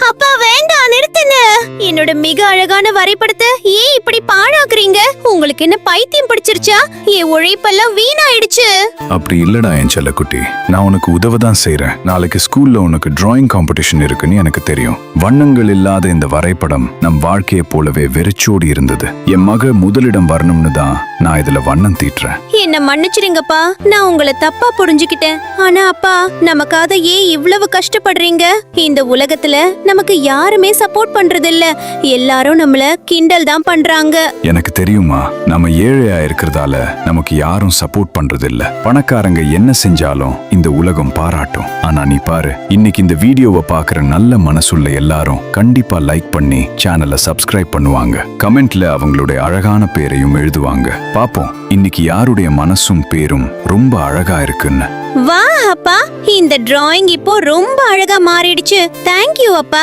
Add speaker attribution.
Speaker 1: அப்பா வேண்டாம், நிறுத்துங்க. என்னோட மிக அழகான வரைபடத்தை ஏன் இப்படி பாழாக்குறீங்க? உங்களுக்கு என்ன பைத்தியம் பிடிச்சிருச்சா? என் உழைப்பெல்லாம் வீணாயிடுச்சு.
Speaker 2: அப்படி இல்லடா என் செல்லக்குட்டி, நான் உனக்கு உதவதான் செய்றேன். நாளைக்கு ஸ்கூல்ல உனக்கு டிராயிங் காம்படிஷன் இருக்குன்னு எனக்கு தெரியும். வண்ணங்கள் இல்லாத இந்த வரைபடம் நம் வாழ்க்கையை போலவே வெறிச்சோடி இருந்தது. என் மக முதலிடம் வரணும்னு தான் நான் இதுல வண்ணம் தீட்டுறேன்.
Speaker 1: என்ன மன்னிச்சிருங்கப்பா, நான் உங்களை தப்பா புரிஞ்சுக்கிட்டேன். ஆனா அப்பா, நமக்காக ஏன் இவ்வளவு கஷ்டப்படுறீங்க? இந்த உலகத்துல நமக்கு யாருமே சப்போர்ட் பண்றது இல்ல. எல்லாரும் நம்மள கிண்டல் தான் பண்றாங்க.
Speaker 2: எனக்கு தெரியுமா, நம்ம ஏழையா இருக்கிறதால நமக்கு யாரும் சப்போர்ட் பண்றது இல்ல. பணக்காரங்க என்ன செஞ்சாலும் இந்த உலகம் பாராட்டும். ஆனா நீ பாரு, இன்னைக்கு இந்த வீடியோவை பாக்குற நல்ல மனசுள்ள எல்லாரும் கண்டிப்பா லைக் பண்ணி சேனலை சப்ஸ்கிரைப் பண்ணுவாங்க. கமெண்ட்ல அவங்களுடைய அழகான பேரையும் எழுதுவாங்க. பாப்போம் இன்னைக்கு யாருடைய மனசும் பேரும் ரொம்ப அழகா இருக்குன்னு.
Speaker 1: வா அப்பா, இந்த டிராயிங் இப்போ ரொம்ப அழகா மாறிடுச்சு. தேங்க்யூ அப்பா.